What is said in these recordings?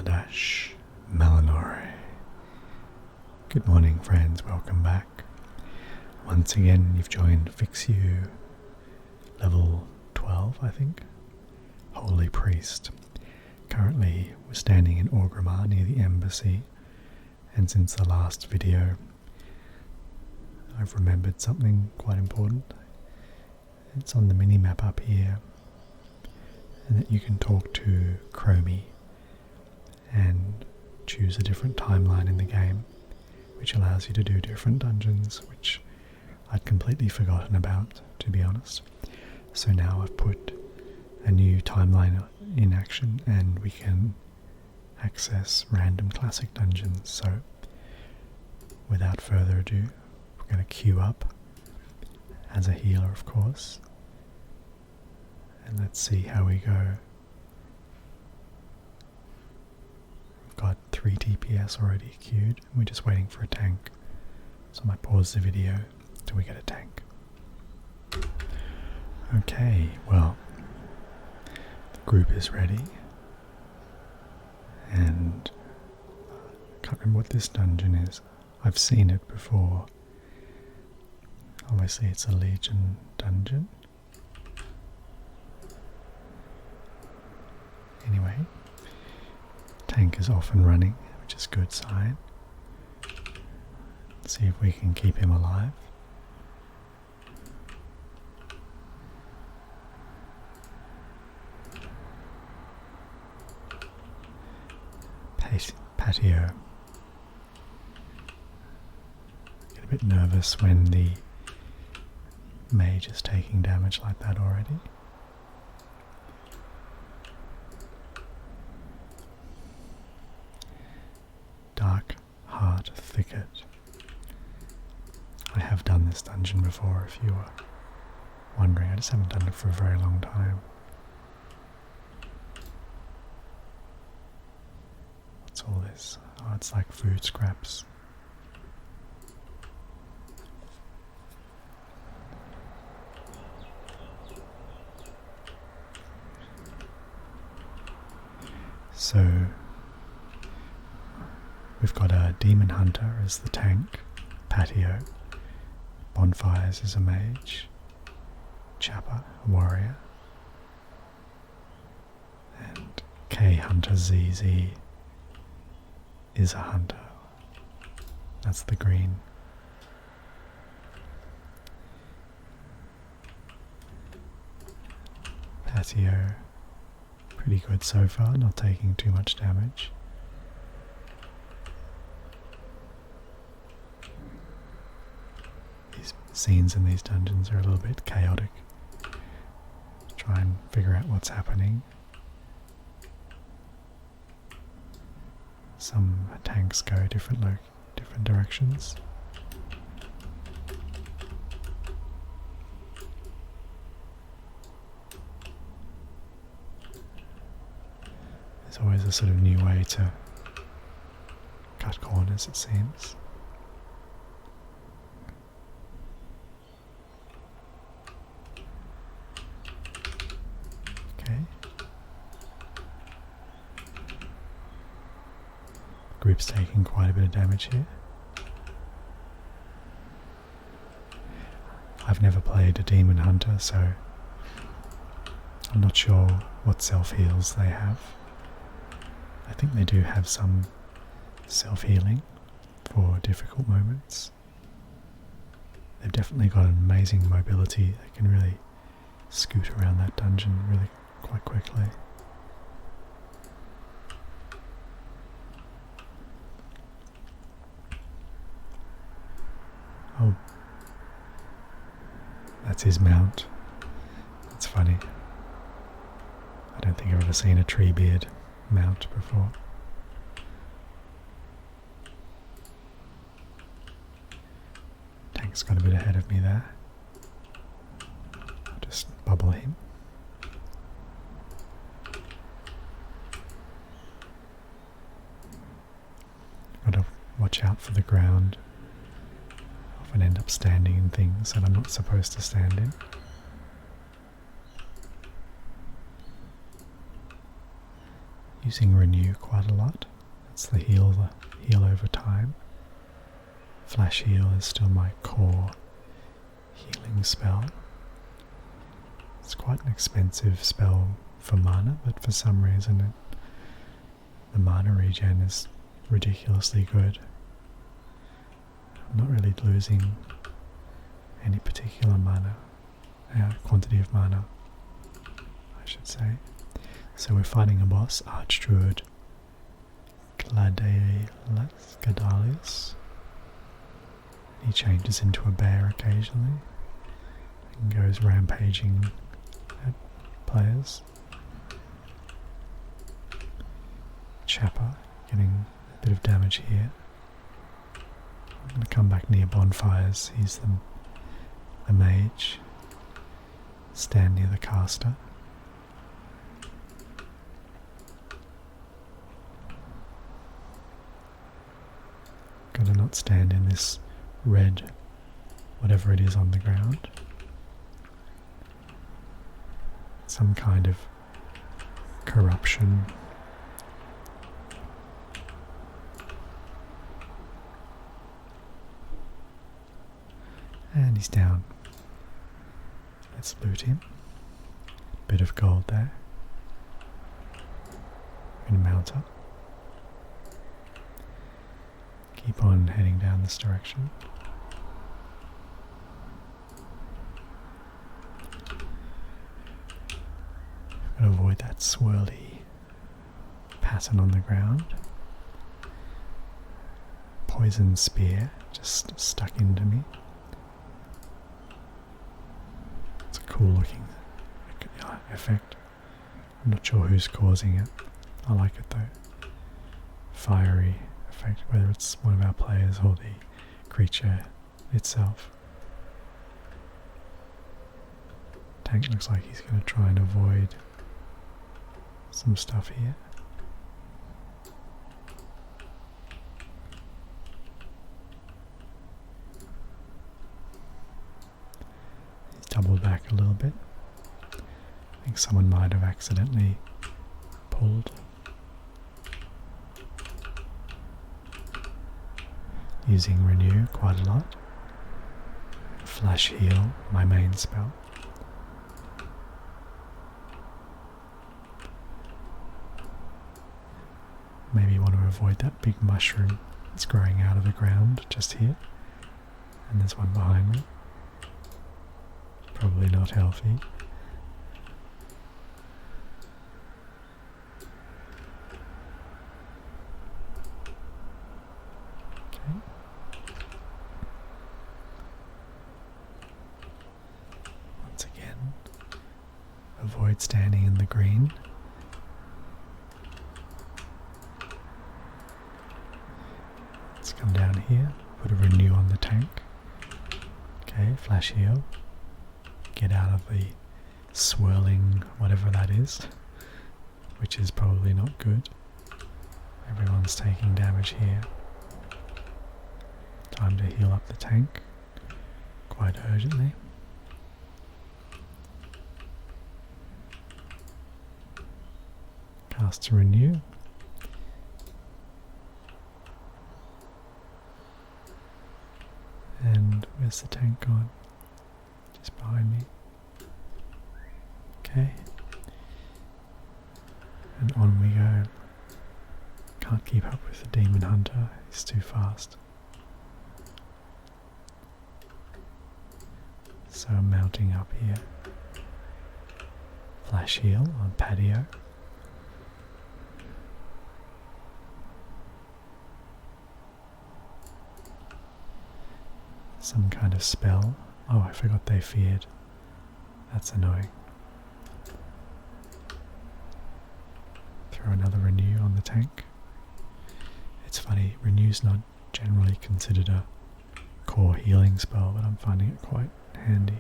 Maladash Malinore. Good morning, friends, welcome back. Once again, you've joined Fix You, level 12, I think. Holy Priest. Currently, we're standing in Orgrimmar near the embassy, and since the last video, I've remembered something quite important. It's on the mini-map up here, and that you can talk to Chromie and choose a different timeline in the game, which allows you to do different dungeons, which I'd completely forgotten about, to be honest. So now I've put a new timeline in action and we can access random classic dungeons. So without further ado, we're going to queue up as a healer, of course, and let's see how we go. Got 3 DPS already queued. We're just waiting for a tank, so I might pause the video till we get a tank. Okay, well, the group is ready, and I can't remember what this dungeon is. I've seen it before. Obviously it's a Legion dungeon. Anyway, tank is off and running, which is a good sign. Let's see if we can keep him alive. Patio. Get a bit nervous when the mage is taking damage like that already. Dark Heart Thicket. I have done this dungeon before, if you are wondering. I just haven't done it for a very long time. What's all this? Oh, it's like food scraps. So we've got a Demon Hunter as the tank, Patio, Bonfires as a mage, Chapper, a warrior, and K Hunter ZZ is a hunter. That's the green. Patio, pretty good so far, not taking too much damage. These scenes in these dungeons are a little bit chaotic. Try and figure out what's happening. Some tanks go different directions. There's always a sort of new way to cut corners, it seems. Okay. Group's taking quite a bit of damage here. I've never played a Demon Hunter, so I'm not sure what self-heals they have. I think they do have some self-healing for difficult moments. They've definitely got an amazing mobility. They can really scoot around that dungeon really quite quickly. Oh, that's his mount. That's funny. I don't think I've ever seen a Treebeard mount before. Tank's got a bit ahead of me there. I'll just bubble him. Got to watch out for the ground. Often end up standing in things that I'm not supposed to stand in. using Renew quite a lot. That's the heal over time. Flash Heal is still my core healing spell. It's quite an expensive spell for mana, but for some reason the mana regen is ridiculously good. I'm not really losing any particular mana, quantity of mana, I should say. So we're fighting a boss, Archdruid Gadalius. He changes into a bear occasionally and goes rampaging at players. Chapper getting a bit of damage here. I'm going to come back near bonfires. He's the mage. Stand near the caster. Gotta not stand in this red, whatever it is on the ground. Some kind of corruption. And he's down. Let's loot him. Bit of gold there. I'm going to mount up. Keep on heading down this direction. Got to avoid that swirly pattern on the ground. Poison spear just stuck into me. It's a cool looking effect. I'm not sure who's causing it. I like it though. Fiery effect, whether it's one of our players or the creature itself. Tank looks like he's going to try and avoid some stuff here. He's doubled back a little bit. I think someone might have accidentally pulled. Using Renew quite a lot. Flash Heal, my main spell. Maybe you want to avoid that big mushroom that's growing out of the ground just here. And there's one behind me. Probably not healthy. Avoid standing in the green. Let's come down here, put a Renew on the tank. Okay, Flash Heal. Get out of the swirling whatever that is, which is probably not good. Everyone's taking damage here. Time to heal up the tank quite urgently. Cast to Renew. And where's the tank gone? Just behind me. Okay. And on we go. Can't keep up with the Demon Hunter, he's too fast. So I'm mounting up here. Flash Heal on Patio. Some kind of spell. Oh, I forgot they feared. That's annoying. Throw another Renew on the tank. It's funny, Renew's not generally considered a core healing spell, but I'm finding it quite handy.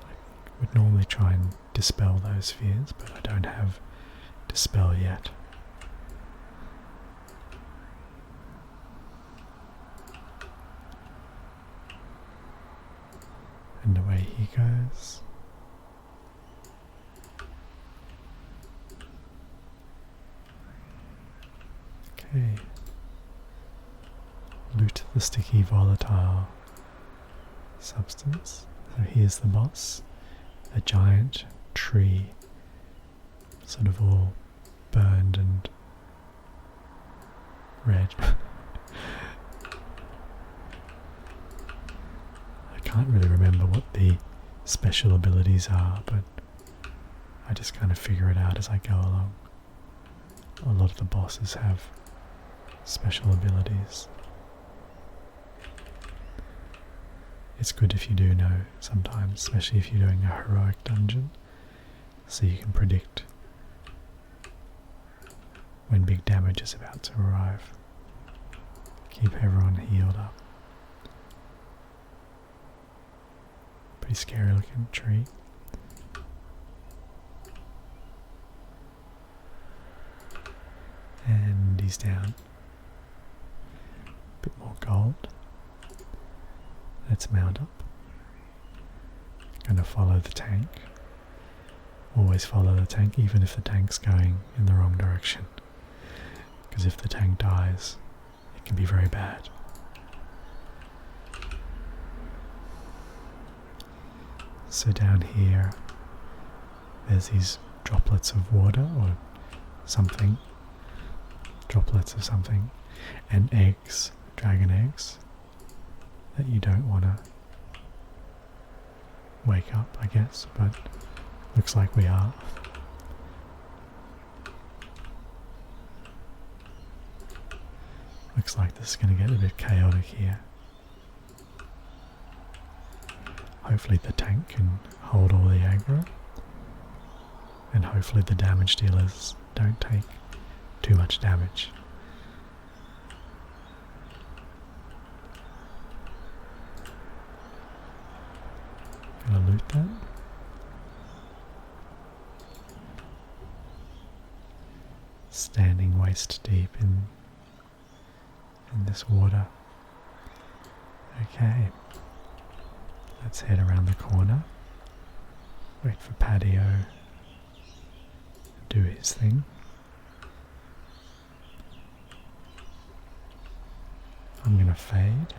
I would normally try and dispel those fears, but I don't have dispel yet. And away he goes. Okay. Loot the sticky volatile substance. So here's the boss. A giant tree, sort of all burned and red. I can't really remember what the special abilities are, but I just kind of figure it out as I go along. A lot of the bosses have special abilities. It's good if you do know sometimes, especially if you're doing a heroic dungeon, so you can predict when big damage is about to arrive. Keep everyone healed up. Pretty scary looking tree. And he's down. Bit more gold. Let's mount up. Gonna follow the tank. Always follow the tank, even if the tank's going in the wrong direction. Because if the tank dies, it can be very bad. So down here, there's these droplets of water or something. Droplets of something. And eggs, dragon eggs, that you don't want to wake up, I guess, but looks like we are. Looks like this is going to get a bit chaotic here. Hopefully the tank can hold all the aggro, and hopefully the damage dealers don't take too much damage. Gonna loot that. Standing waist deep in this water. Okay. Let's head around the corner. Wait for Patio to do his thing. I'm gonna fade.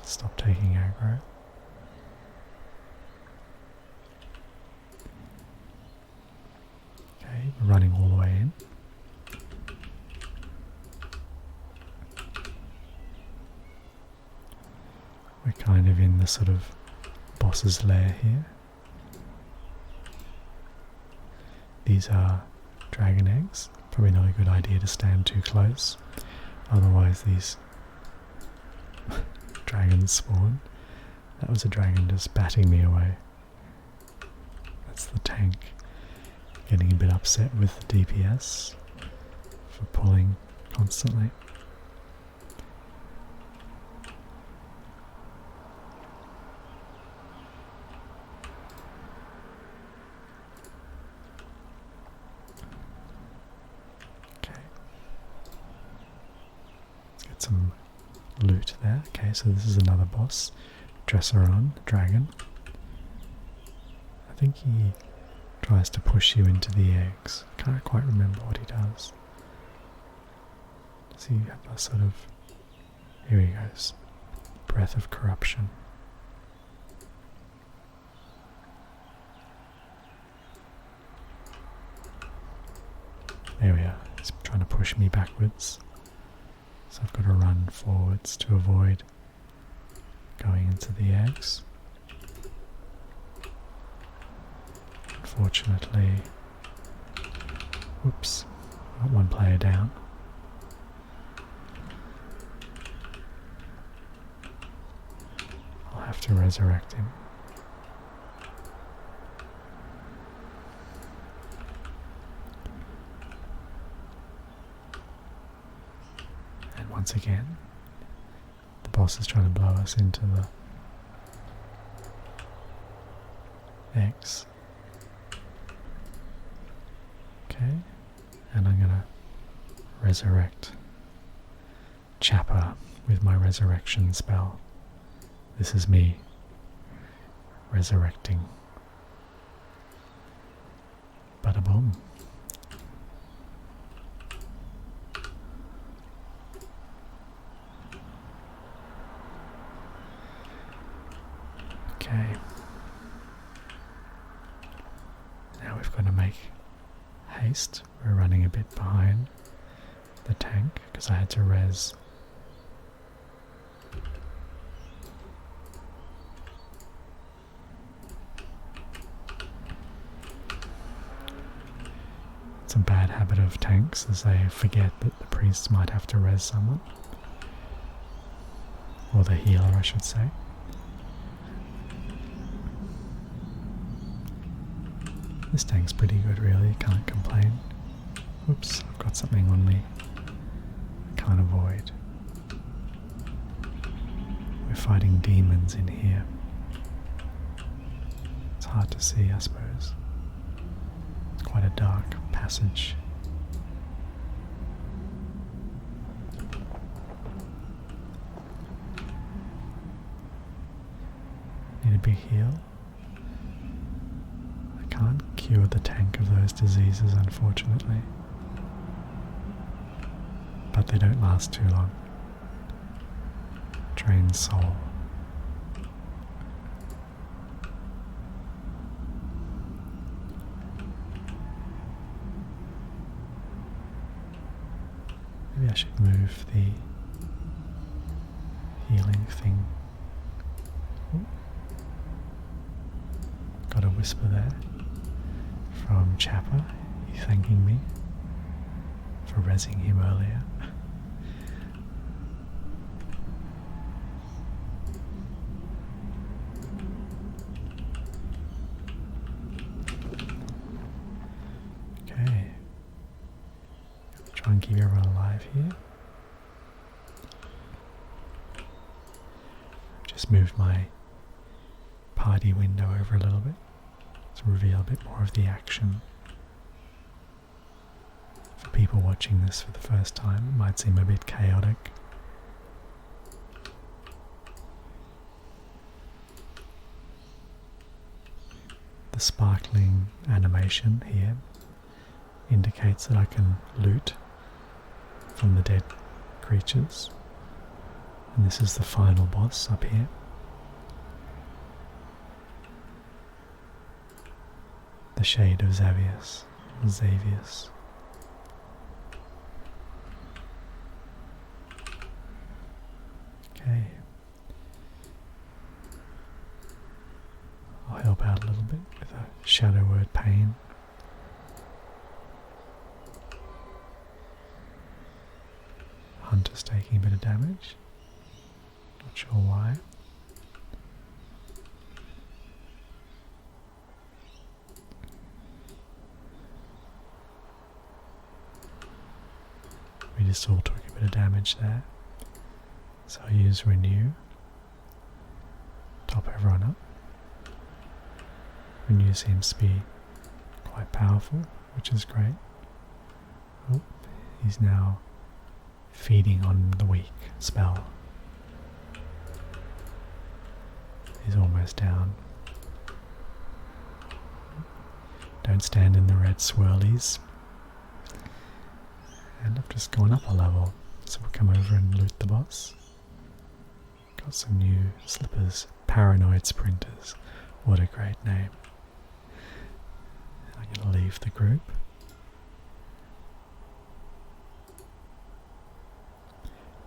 Stop taking aggro. Okay, we're running all the way in. We're kind of in the sort of boss's lair here. These are dragon eggs. Probably not a good idea to stand too close, otherwise these dragons spawn. That was a dragon just batting me away. That's the tank getting a bit upset with the DPS for pulling constantly. Some loot there. Okay, so this is another boss. Dresseron, dragon. I think he tries to push you into the eggs. Can't quite remember what he does. Does he have a sort of... Here he goes. Breath of corruption. There we are. He's trying to push me backwards. So I've got to run forwards to avoid going into the eggs. Unfortunately, whoops, got one player down. I'll have to resurrect him. Once again, the boss is trying to blow us into the eggs. Okay, and I'm gonna resurrect Chapper with my resurrection spell. This is me resurrecting. Bada boom. haste. We're running a bit behind the tank because I had to res. It's a bad habit of tanks as they forget that the priests might have to res someone. Or the healer, I should say. This tank's pretty good really, can't complain. Oops, I've got something on me. I can't avoid. We're fighting demons in here. It's hard to see, I suppose. It's quite a dark passage. Need a big heal. I can't cure the tank of those diseases, unfortunately. But they don't last too long. Drain soul. Maybe I should move the healing thing. Ooh. Got a whisper there from Chapper. He's thanking me for rezzing him earlier. Okay. Try and keep everyone alive here. Just moved my party window over a little bit to reveal a bit more of the action. For people watching this for the first time, it might seem a bit chaotic. The sparkling animation here indicates that I can loot from the dead creatures. And this is the final boss up here. The Shade of Xavius. Okay. I'll help out a little bit with a shadow word pain. Hunter's taking a bit of damage. Not sure why. We just all took a bit of damage there. So I'll use Renew. Top everyone up. Renew seems to be quite powerful, which is great. Oh, he's now feeding on the weak spell. He's almost down. Don't stand in the red swirlies. And I've just gone up a level, so we'll come over and loot the boss. Got some new slippers, Paranoid Sprinters. What a great name. I'm going to leave the group.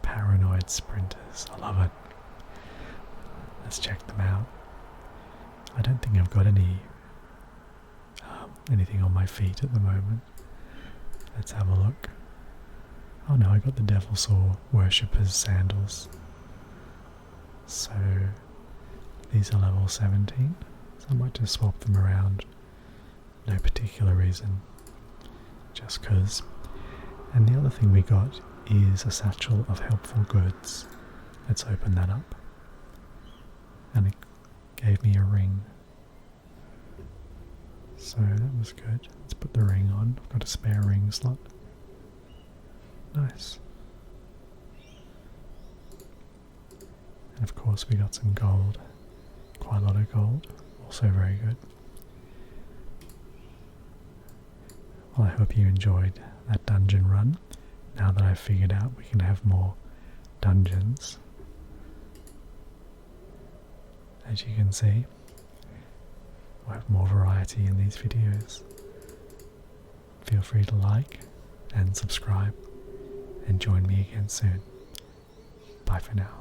Paranoid Sprinters, I love it. Let's check them out. I don't think I've got anything on my feet at the moment. Let's have a look. Oh no, I got the Devil Saw Worshipper's sandals. So these are level 17. So I might just swap them around. No particular reason. Just 'cause. And the other thing we got is a satchel of helpful goods. Let's open that up. And it gave me a ring. So that was good. Let's put the ring on. I've got a spare ring slot. Nice. And of course we got some gold. Quite a lot of gold. Also very good. Well, I hope you enjoyed that dungeon run. Now that I've figured out we can have more dungeons. As you can see, we'll have more variety in these videos. feel free to like and subscribe and join me again soon. Bye for now.